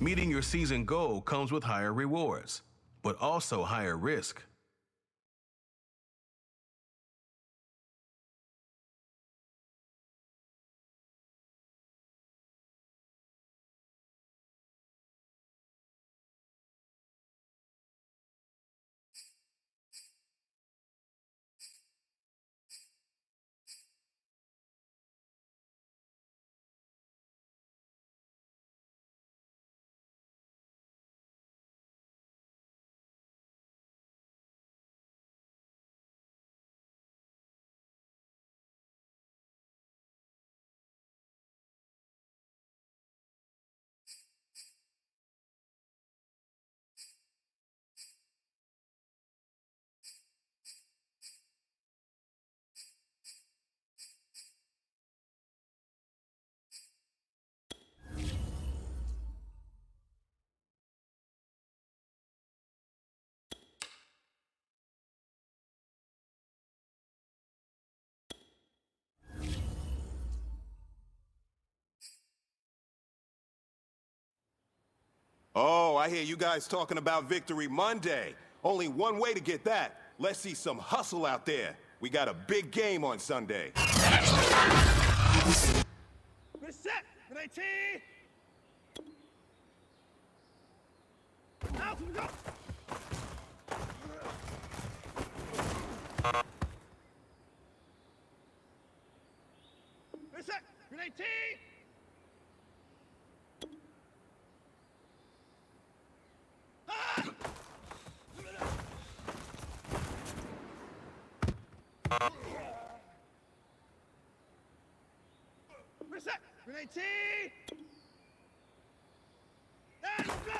Meeting your season goal comes with higher rewards, but also higher risk. Oh, I hear you guys talking about Victory Monday. Only one way to get that. Let's see some hustle out there. We got a big game on Sunday. Reset! Ready! Out we go! Reset! Ready! Reset! Ready! There you go!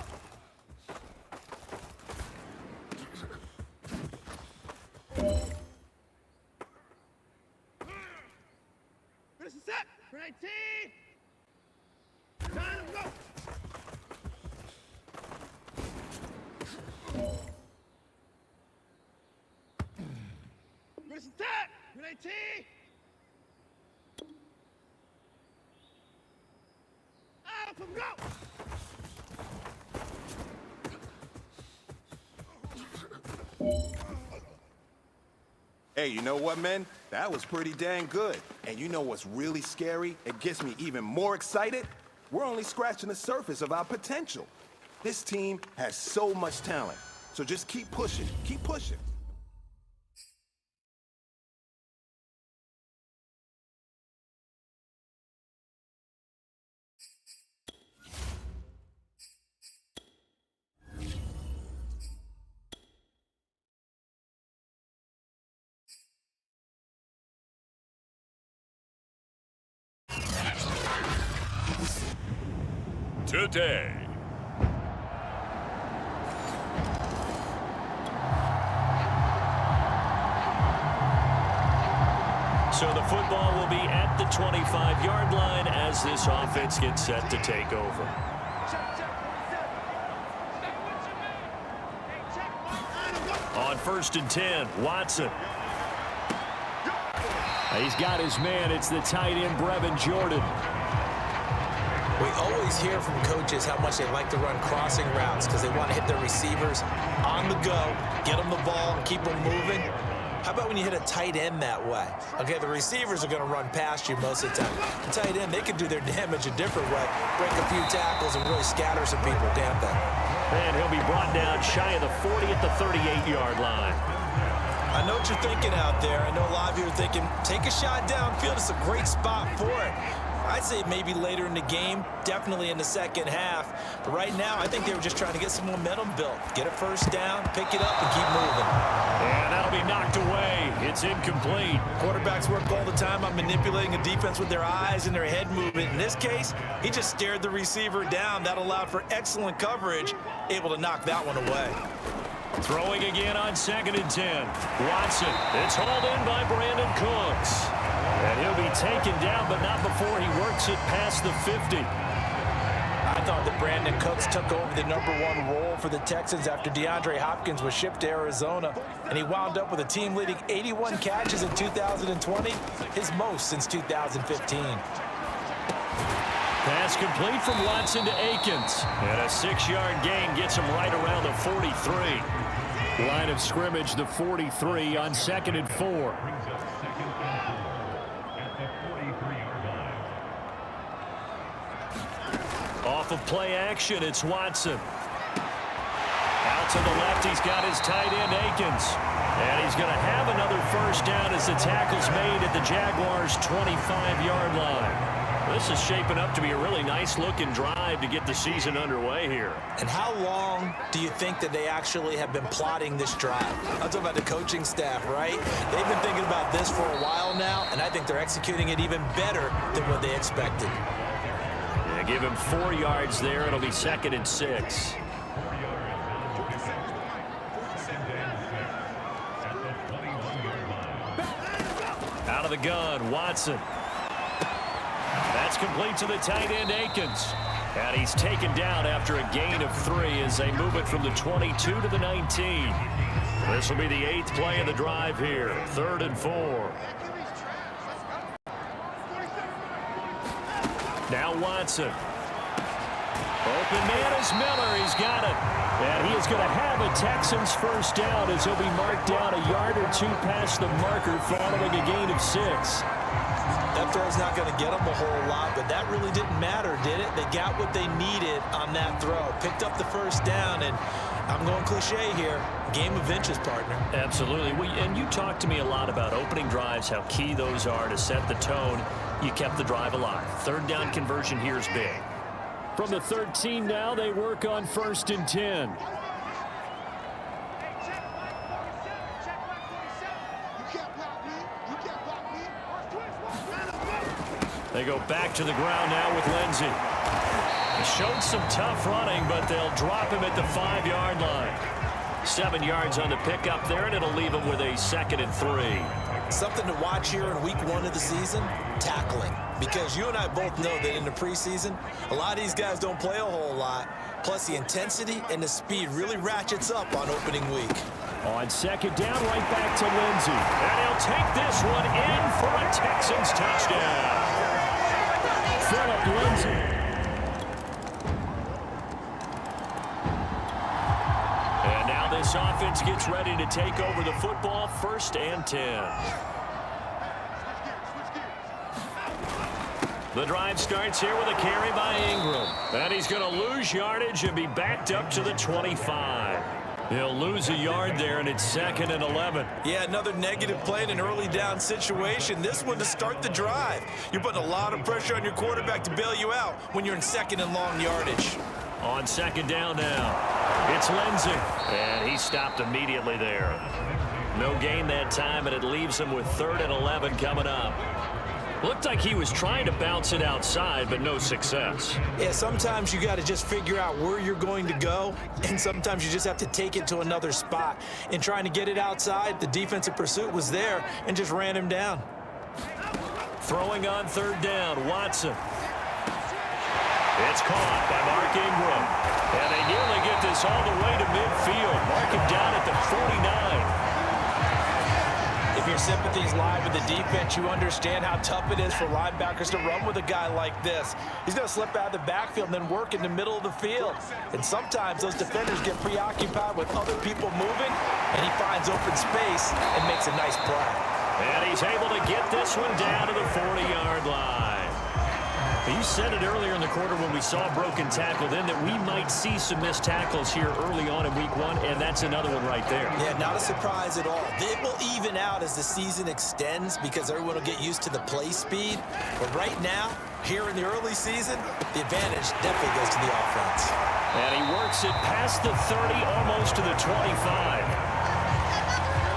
Reset! Ready! Time to go! Reset! Ready! Out and go! Hey, you know what, men? That was pretty dang good. And you know what's really scary? It gets me even more excited. We're only scratching the surface of our potential. This team has so much talent. So just keep pushing. Keep pushing. Today. So the football will be at the 25-yard line as this offense gets set to take over. On 1st and 10, Watson. He's got his man. It's the tight end, Brevin Jordan. We always hear from coaches how much they like to run crossing routes because they want to hit their receivers on the go, get them the ball, and keep them moving. How about when you hit a tight end that way? Okay, the receivers are going to run past you most of the time. The tight end, they can do their damage a different way, break a few tackles and really scatter some people, can't they? And he'll be brought down shy of the 40 at the 38-yard line. I know what you're thinking out there. I know a lot of you are thinking, take a shot downfield. It's a great spot for it. I'd say maybe later in the game, definitely in the second half. But right now, I think they were just trying to get some momentum built. Get a first down, pick it up, and keep moving. And that'll be knocked away. It's incomplete. Quarterbacks work all the time on manipulating a defense with their eyes and their head movement. In this case, he just stared the receiver down. That allowed for excellent coverage, able to knock that one away. Throwing again on 2nd and 10. Watson. It's hauled in by Brandon Cooks. And he'll be taken down, but not before he works it past the 50. I thought that Brandon Cooks took over the #1 role for the Texans after DeAndre Hopkins was shipped to Arizona, and he wound up with a team-leading 81 catches in 2020, his most since 2015. Pass complete from Watson to Akins. And a 6-yard gain gets him right around the 43. Line of scrimmage, the 43 on 2nd and 4. Off of play action, it's Watson. Out to the left, he's got his tight end, Akins. And he's going to have another first down as the tackle's made at the Jaguars' 25-yard line. This is shaping up to be a really nice-looking drive to get the season underway here. And how long do you think that they actually have been plotting this drive? I'm talking about the coaching staff, right? They've been thinking about this for a while now, and I think they're executing it even better than what they expected. Yeah, give him 4 yards there. It'll be 2nd and 6. Out of the gun, Watson. That's complete to the tight end, Akins. And he's taken down after a gain of 3 as they move it from the 22 to the 19. This will be the 8th play of the drive here. 3rd and 4. Now Watson. Open man is Miller. He's got it. And he is going to have a Texans first down as he'll be marked down a yard or 2 past the marker following a gain of 6. That throw's not going to get them a whole lot, but that really didn't matter, did it? They got what they needed on that throw. Picked up the first down, and I'm going cliche here. Game of inches, partner. Absolutely. And you talked to me a lot about opening drives, how key those are to set the tone. You kept the drive alive. 3rd down conversion here is big. From the 13 now, they work on 1st and 10. They go back to the ground now with Lindsey. He showed some tough running, but they'll drop him at the 5-yard line. 7 yards on the pickup there, and it'll leave him with a 2nd and 3. Something to watch here in week 1 of the season, tackling. Because you and I both know that in the preseason, a lot of these guys don't play a whole lot. Plus, the intensity and the speed really ratchets up on opening week. On 2nd down, right back to Lindsey. And he'll take this one in for a Texans touchdown. Philip Lindsey. And now this offense gets ready to take over the football. 1st and 10. The drive starts here with a carry by Ingram. And he's going to lose yardage and be backed up to the 25. He'll lose a yard there, and it's 2nd and 11. Yeah, another negative play in an early down situation. This one to start the drive. You're putting a lot of pressure on your quarterback to bail you out when you're in 2nd and long yardage. On 2nd down now, it's Lindsey. And he stopped immediately there. No gain that time, and it leaves him with 3rd and 11 coming up. Looked like he was trying to bounce it outside, but no success. Yeah, sometimes you got to just figure out where you're going to go, and sometimes you just have to take it to another spot. In trying to get it outside, the defensive pursuit was there and just ran him down. Throwing on 3rd down, Watson. It's caught by Mark Ingram. And they nearly get this all the way to midfield. Mark him down at the 49. If your sympathies lie with the defense, you understand how tough it is for linebackers to run with a guy like this. He's going to slip out of the backfield and then work in the middle of the field. And sometimes those defenders get preoccupied with other people moving, and he finds open space and makes a nice play. And he's able to get this one down to the 40-yard line. You said it earlier in the quarter when we saw a broken tackle then that we might see some missed tackles here early on in week 1, and that's another one right there. Yeah, not a surprise at all. It will even out as the season extends because everyone will get used to the play speed. But right now, here in the early season, the advantage definitely goes to the offense. And he works it past the 30, almost to the 25.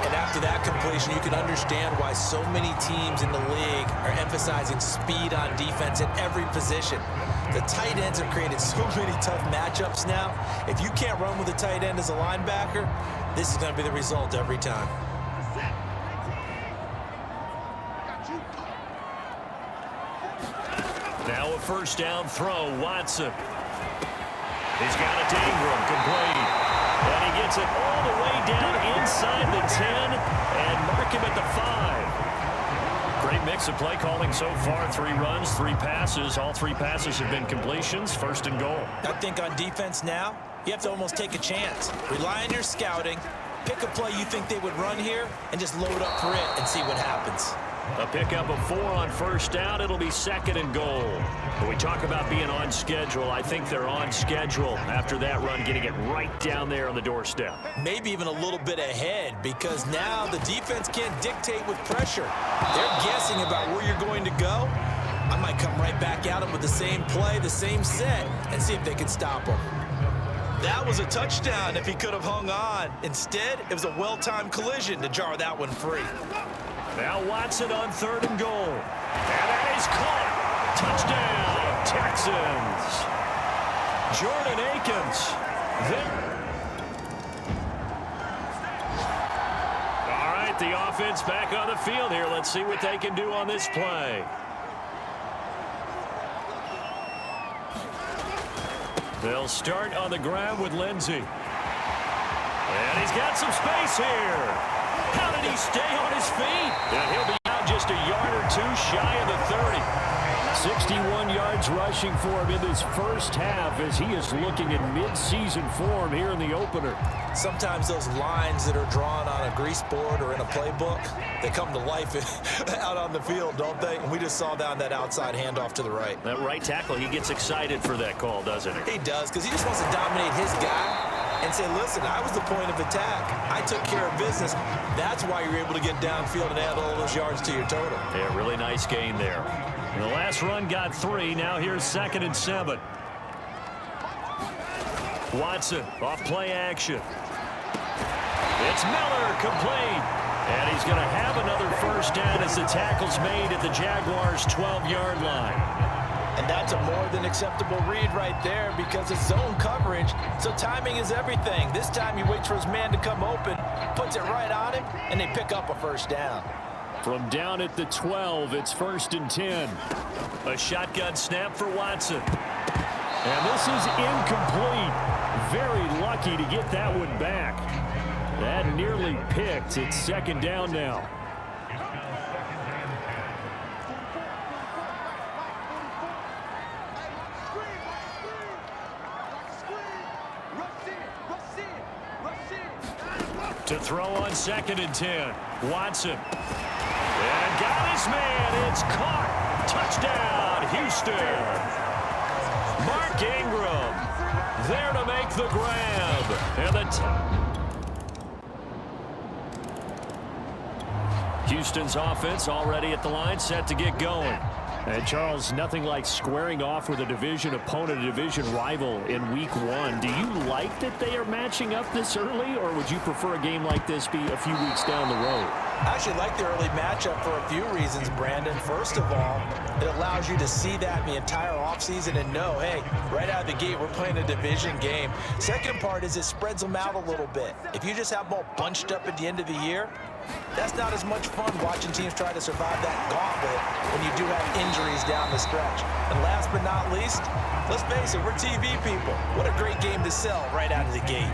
And after that completion, you can understand why so many teams in the league are emphasizing speed on defense at every position. The tight ends have created so many tough matchups now. If you can't run with a tight end as a linebacker, this is going to be the result every time. Now a 1st down throw, Watson. He's got it to Ingram, complete. And he gets it all the way down inside the 10 and mark him at the 5. Great mix Offensive play calling so far, 3 runs, 3 passes. All 3 passes have been completions, 1st and goal. I think on defense now, you have to almost take a chance. Rely on your scouting. Pick a play you think they would run here and just load up for it and see what happens. A pickup of 4 on 1st down. It'll be 2nd and goal. When we talk about being on schedule, I think they're on schedule after that run, getting it right down there on the doorstep. Maybe even a little bit ahead, because now the defense can't dictate with pressure. They're guessing about where you're going to go. I might come right back at them with the same play, the same set, and see if they can stop them. That was a touchdown if he could have hung on. Instead, it was a well-timed collision to jar that one free. Now Watson on 3rd and goal. And that is caught. Touchdown, Texans. Jordan Akins. All right, the offense back on the field here. Let's see what they can do on this play. They'll start on the ground with Lindsey. And he's got some space here. How did he stay on his feet? And he'll be out just a yard or 2 shy of the 30. 61 yards rushing for him in this first half as he is looking in mid-season form here in the opener. Sometimes those lines that are drawn on a grease board or in a playbook, they come to life out on the field, don't they? And we just saw down that outside handoff to the right. That right tackle, he gets excited for that call, doesn't he? He does, because he just wants to dominate his guy and say, listen, I was the point of attack. I took care of business. That's why you're able to get downfield and add all those yards to your total. Yeah, really nice gain there. And the last run got 3. Now here's 2nd and 7. Watson off play action. It's Miller, complete. And he's going to have another 1st down as the tackle's made at the Jaguars' 12-yard line. And that's a more than acceptable read right there, because it's zone coverage, so timing is everything. This time he waits for his man to come open, puts it right on him, and they pick up a 1st down. From down at the 12, it's 1st and 10. A shotgun snap for Watson. And this is incomplete. Very lucky to get that one back. That nearly picked. It's 2nd down now. To throw on 2nd and 10. Watson. And got his man. It's caught. Touchdown, Houston. Mark Ingram there to make the grab. And the Houston's offense already at the line, set to get going. And Charles, nothing like squaring off with a division opponent, a division rival in week 1. Do you like that they are matching up this early, or would you prefer a game like this be a few weeks down the road? I actually like the early matchup for a few reasons, Brandon. First of all, it allows you to see that the entire offseason and know, hey, right out of the gate, we're playing a division game. Second part is it spreads them out a little bit. If you just have them all bunched up at the end of the year, that's not as much fun watching teams try to survive that gauntlet when you do have injuries down the stretch. And last but not least, let's face it, we're TV people. What a great game to sell right out of the gate.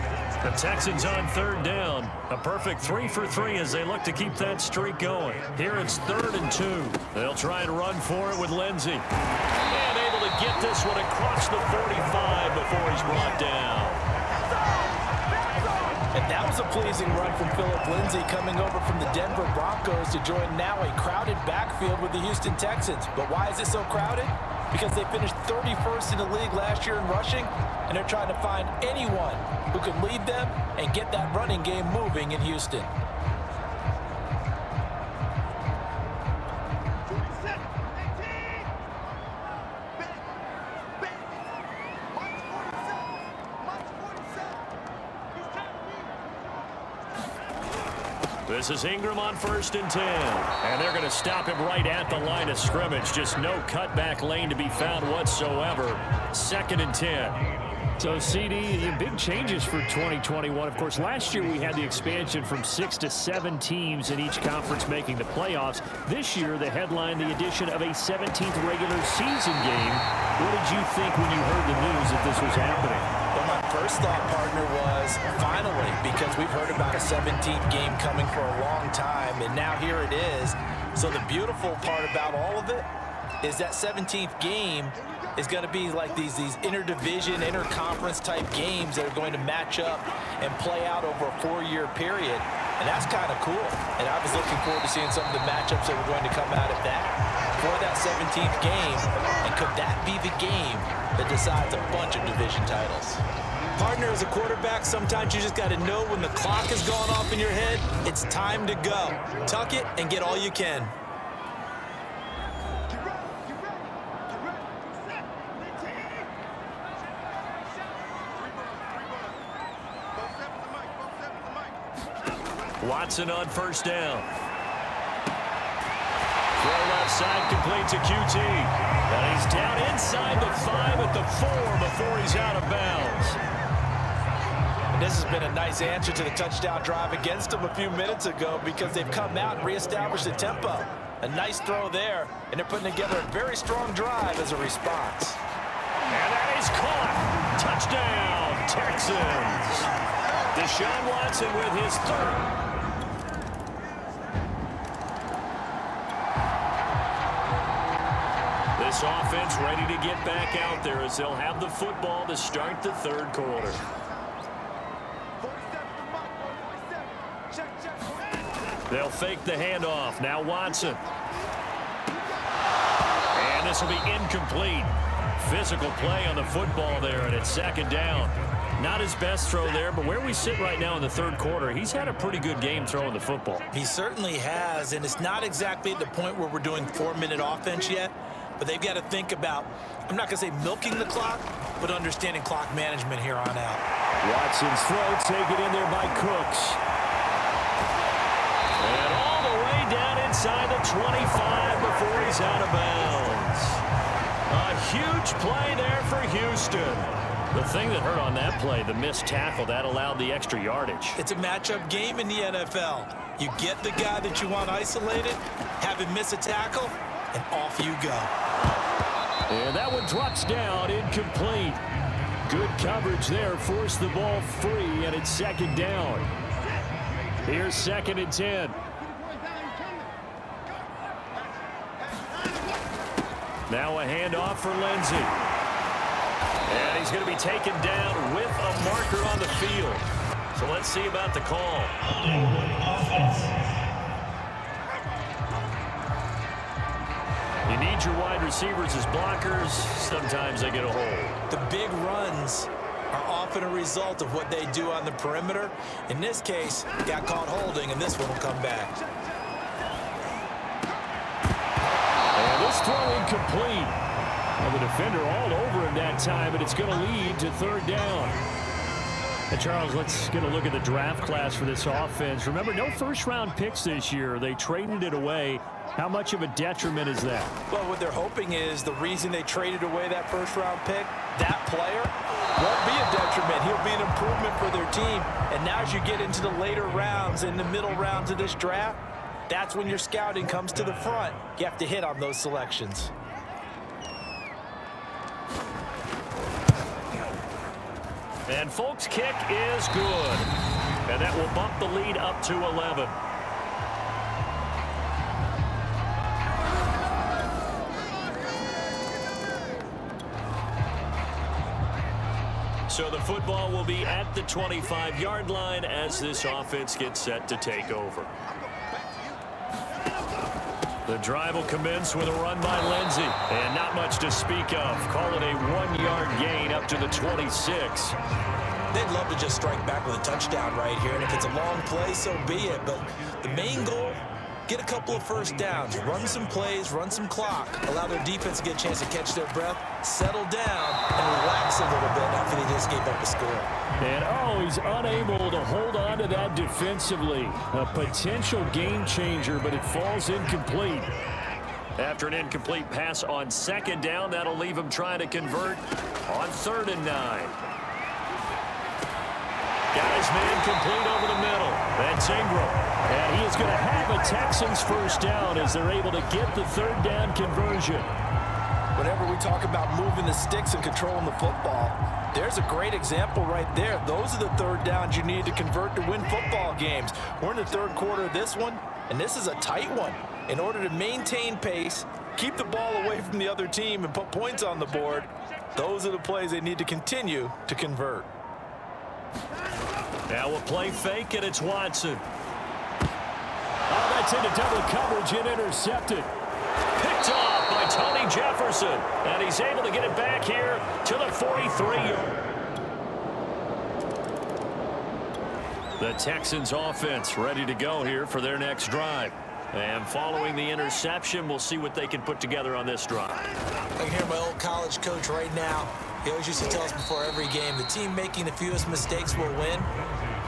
The Texans on 3rd down. A perfect 3 for 3 as they look to keep that streak going. Here it's 3rd and 2. They'll try and run for it with Lindsey. And able to get this one across the 45 before he's brought down. And that was a pleasing run from Phillip Lindsay, coming over from the Denver Broncos to join now a crowded backfield with the Houston Texans. But why is it so crowded? Because they finished 31st in the league last year in rushing, and they're trying to find anyone who can lead them and get that running game moving in Houston. This is Ingram on 1st and 10. And they're going to stop him right at the line of scrimmage. Just no cutback lane to be found whatsoever. 2nd and 10. So, CD, big changes for 2021. Of course, last year we had the expansion from 6 to 7 teams in each conference making the playoffs. This year, the headline, the addition of a 17th regular season game. What did you think when you heard the news that this was happening? Well, my first thought, partner, was finally, because we've heard about a 17th game coming for a long time, and now here it is. So the beautiful part about all of it is that 17th game is going to be like these interdivision, interconference type games that are going to match up and play out over a 4-year period. And that's kind of cool. And I was looking forward to seeing some of the matchups that were going to come out of that for that 17th game. And could that be the game that decides a bunch of division titles? Partner, as a quarterback, sometimes you just got to know when the clock has gone off in your head, it's time to go. Tuck it and get all you can. Watson on first down. Throw left side, complete to QT. And he's down inside the 5 at the 4 before he's out of bounds. And this has been a nice answer to the touchdown drive against them a few minutes ago because they've come out and reestablished the tempo. A nice throw there, and they're putting together a very strong drive as a response. And that is caught. Touchdown, Texans. Deshaun Watson with his third. This offense ready to get back out there as they'll have the football to start the third quarter. They'll fake the handoff. Now Watson. And this will be incomplete. Physical play on the football there, and it's second down. Not his best throw there, but where we sit right now in the third quarter, he's had a pretty good game throwing the football. He certainly has, and it's not exactly at the point where we're doing 4-minute offense yet, but they've got to think about, I'm not going to say milking the clock, but understanding clock management here on out. Watson's throw taken in there by Cooks. And all the way down inside the 25 before he's out of bounds. A huge play there for Houston. The thing that hurt on that play, the missed tackle, that allowed the extra yardage. It's a matchup game in the NFL. You get the guy that you want isolated, have him miss a tackle, and off you go. And that one drops down, incomplete. Good coverage there, forced the ball free, and it's second down. Here's 2nd and 10. Now a handoff for Lindsey. And he's going to be taken down with a marker on the field. So let's see about the call. You need your wide receivers as blockers. Sometimes they get a hold. The big runs are often a result of what they do on the perimeter. In this case, got caught holding, and this one will come back. And this throw incomplete. Well, the defender all over him that time, but it's going to lead to third down. And Charles, let's get a look at the draft class for this offense. Remember, no first-round picks this year. They traded it away. How much of a detriment is that? Well, what they're hoping is the reason they traded away that first-round pick, that player won't be a detriment. He'll be an improvement for their team. And now as you get into the later rounds, in the middle rounds of this draft, that's when your scouting comes to the front. You have to hit on those selections. And Folk's kick is good. And that will bump the lead up to 11. So the football will be at the 25-yard line as this offense gets set to take over. The drive will commence with a run by Lindsey. And not much to speak of. Call it a 1-yard gain up to the 26. They'd love to just strike back with a touchdown right here. And if it's a long play, so be it. But the main goal, get a couple of first downs. Run some plays, run some clock. Allow their defense to get a chance to catch their breath, settle down, and relax a little bit after they just gave up a score. And, oh, he's unable to hold on to that defensively. A potential game changer, but it falls incomplete. After an incomplete pass on second down, that'll leave him trying to convert on 3rd and 9. Got his man complete over the middle. That's Ingram. And he is going to have a Texans first down as they're able to get the 3rd down conversion. Whenever we talk about moving the sticks and controlling the football, there's a great example right there. Those are the 3rd downs you need to convert to win football games. We're in the 3rd quarter of this one. and this is a tight one. In order to maintain pace, keep the ball away from the other team, and put points on the board, those are the plays they need to continue to convert. Now a play fake, and it's Watson. Oh, that's into double coverage and intercepted. Picked off by Tony Jefferson, and he's able to get it back here to the 43-yard. The Texans offense ready to go here for their next drive. And following the interception, we'll see what they can put together on this drive. I can hear my old college coach right now. He always used to tell us before every game, the team making the fewest mistakes will win.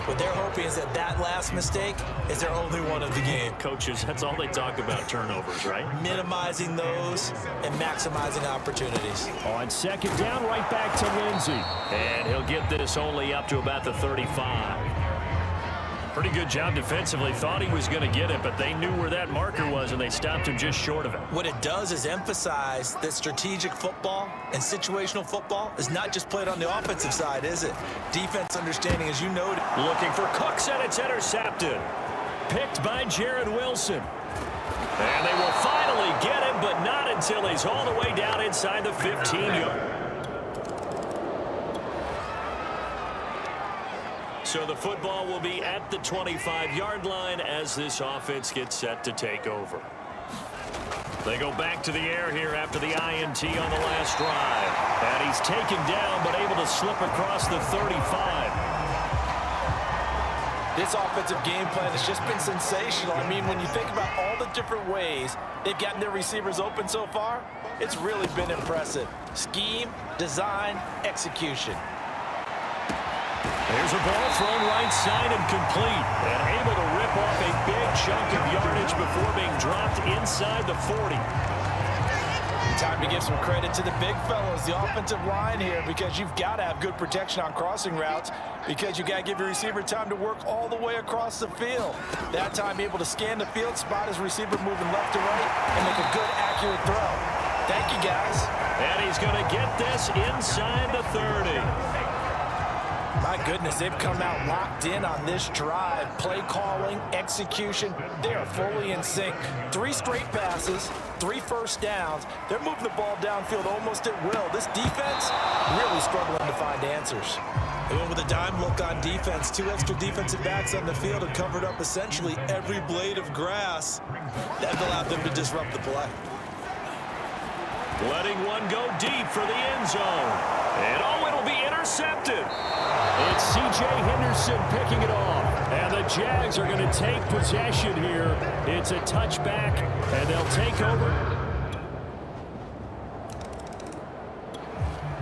What they're hoping is that last mistake is their only one of the game. Coaches, that's all they talk about, turnovers, right? Minimizing those and maximizing opportunities. On second down, right back to Lindsey. And he'll get this only up to about the 35. Pretty good job defensively. Thought he was going to get it, but they knew where that marker was, and they stopped him just short of it. What it does is emphasize that strategic football and situational football is not just played on the offensive side, is it? Defense understanding, as you noted. Looking for Cooks, and it's intercepted. Picked by Jared Wilson. And they will finally get him, but not until he's all the way down inside the 15-yard. So the football will be at the 25-yard line as this offense gets set to take over. They go back to the air here after the INT on the last drive. And he's taken down but able to slip across the 35. This offensive game plan has just been sensational. I mean, when you think about all the different ways they've gotten their receivers open so far, it's really been impressive. Scheme, design, execution. There's a ball thrown right side and complete. And able to rip off a big chunk of yardage before being dropped inside the 40. Time to give some credit to the big fellows, the offensive line here, because you've got to have good protection on crossing routes, because you got to give your receiver time to work all the way across the field. That time, be able to scan the field, spot his receiver moving left to right, and make a good, accurate throw. Thank you, guys. And he's going to get this inside the 30. My goodness, they've come out locked in on this drive. Play calling, execution, they are fully in sync. 3 straight passes, 3 first downs. They're moving the ball downfield almost at will. This defense really struggling to find answers. They went with a dime look on defense. 2 extra defensive backs on the field and covered up essentially every blade of grass. That allowed them to disrupt the play. Letting one go deep for the end zone. And it'll be intercepted. It's C.J. Henderson picking it off. And the Jags are going to take possession here. It's a touchback, and they'll take over.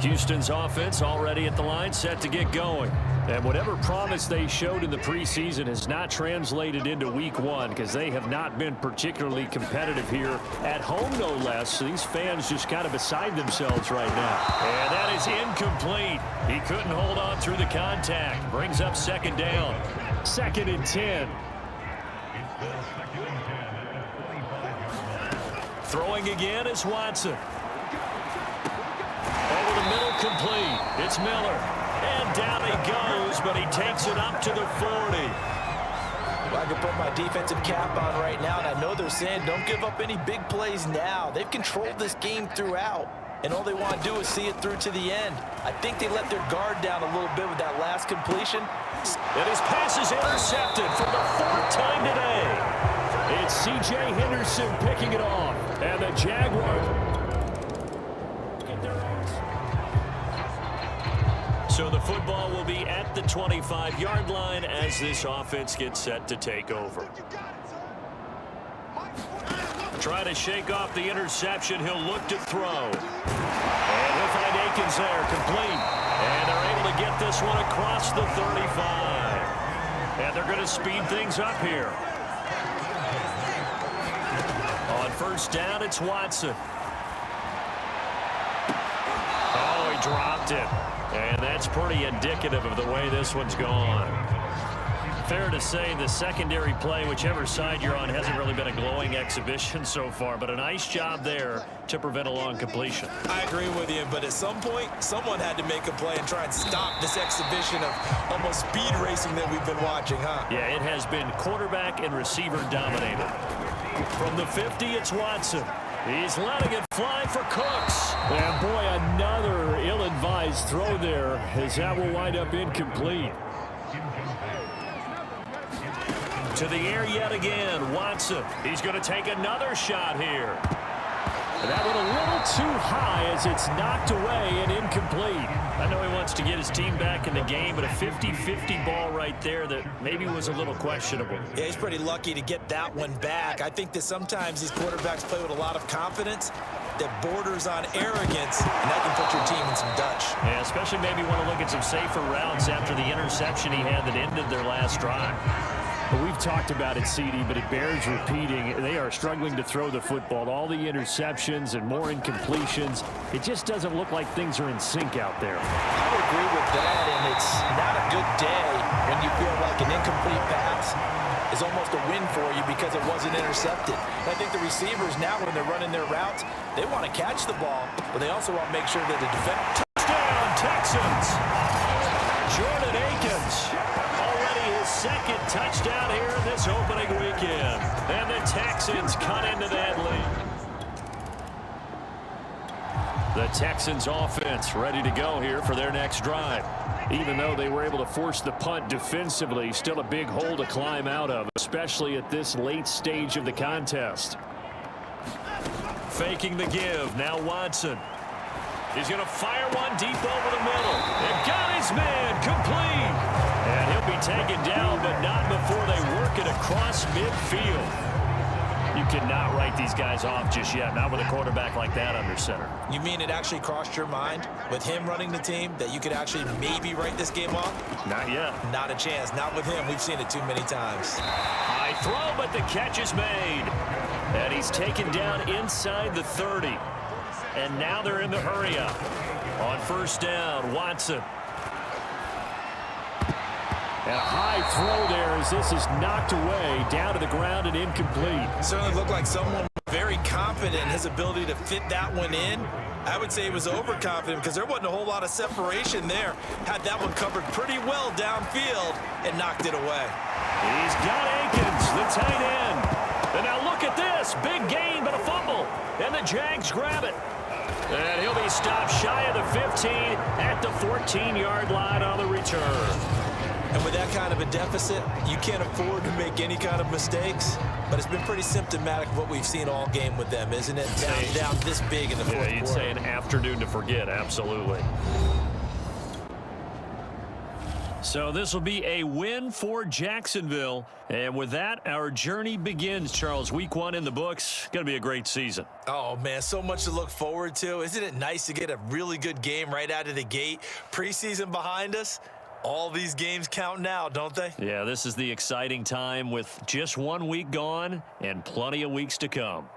Houston's offense already at the line, set to get going. And whatever promise they showed in the preseason has not translated into week 1 because they have not been particularly competitive here at home, no less. So these fans just kind of beside themselves right now. And that is incomplete. He couldn't hold on through the contact. Brings up second down. 2nd and 10. Throwing again is Watson. Over the middle, complete. It's Miller. And down he goes, but he takes it up to the 40. Well, I can put my defensive cap on right now, and I know they're saying don't give up any big plays now. They've controlled this game throughout, and all they want to do is see it through to the end. I think they let their guard down a little bit with that last completion. And his pass is intercepted for the 4th time today. It's C.J. Henderson picking it off, and the Jaguars. So the football will be at the 25-yard line as this offense gets set to take over. Try to shake off the interception. He'll look to throw. And he'll find Akins there, complete. And they're able to get this one across the 35. And they're going to speed things up here. On first down, it's Watson. Oh, he dropped it. And that's pretty indicative of the way this one's gone. fair to say the secondary play, whichever side you're on, hasn't really been a glowing exhibition so far, but a nice job there to prevent a long completion. I agree with you, but at some point, someone had to make a play and try and stop this exhibition of almost speed racing that we've been watching, huh? Yeah, it has been quarterback and receiver dominated. From the 50, it's Watson. He's letting it fly for Cooks. And boy, another ill-advised throw there, as that will wind up incomplete. To the air yet again, Watson. He's going to take another shot here. That one a little too high as it's knocked away and incomplete. I know he wants to get his team back in the game, but a 50-50 ball right there that maybe was a little questionable. Yeah, he's pretty lucky to get that one back. I think that sometimes these quarterbacks play with a lot of confidence that borders on arrogance, and that can put your team in some Dutch. Yeah, especially maybe want to look at some safer routes after the interception he had that ended their last drive. Well, we've talked about it, CD, but it bears repeating. They are struggling to throw the football. All the interceptions and more incompletions. It just doesn't look like things are in sync out there. I would agree with that, and it's not a good day when you feel like an incomplete pass is almost a win for you because it wasn't intercepted. And I think the receivers now, when they're running their routes, they want to catch the ball, but they also want to make sure that the defense... Touchdown, Texans! Jordan Akins. Second touchdown here in this opening weekend. And the Texans cut into that lead. The Texans offense ready to go here for their next drive. Even though they were able to force the punt defensively, still a big hole to climb out of, especially at this late stage of the contest. Faking the give. Now Watson. He's going to fire one deep over the middle. And got his man complete. And he'll be taken down, but not before they work it across midfield. You cannot write these guys off just yet, not with a quarterback like that under center. You mean it actually crossed your mind with him running the team that you could actually maybe write this game off? Not yet. Not a chance. Not with him. We've seen it too many times. High throw, but the catch is made. And he's taken down inside the 30. And now they're in the hurry up. On first down, Watson. And a high throw there as this is knocked away, down to the ground and incomplete. Certainly looked like someone very confident in his ability to fit that one in. I would say he was overconfident because there wasn't a whole lot of separation there. Had that one covered pretty well downfield and knocked it away. He's got Akins, the tight end. And now look at this. Big gain, but a fumble. And the Jags grab it. And he'll be stopped shy of the 15 at the 14-yard line on the return. And with that kind of a deficit, you can't afford to make any kind of mistakes. But it's been pretty symptomatic of what we've seen all game with them, isn't it? Down this big in the fourth quarter. Yeah, you'd say an afternoon to forget, absolutely. So this will be a win for Jacksonville. And with that, our journey begins, Charles. Week 1 in the books. Going to be a great season. Oh, man, so much to look forward to. Isn't it nice to get a really good game right out of the gate? Preseason behind us. All these games count now, don't they? Yeah, this is the exciting time with just 1 week gone and plenty of weeks to come.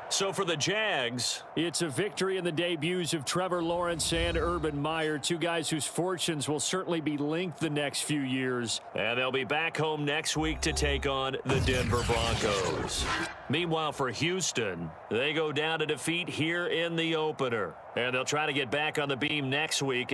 So for the Jags, it's a victory in the debuts of Trevor Lawrence and Urban Meyer, two guys whose fortunes will certainly be linked the next few years. And they'll be back home next week to take on the Denver Broncos. Meanwhile, for Houston, they go down to defeat here in the opener. And they'll try to get back on the beam next week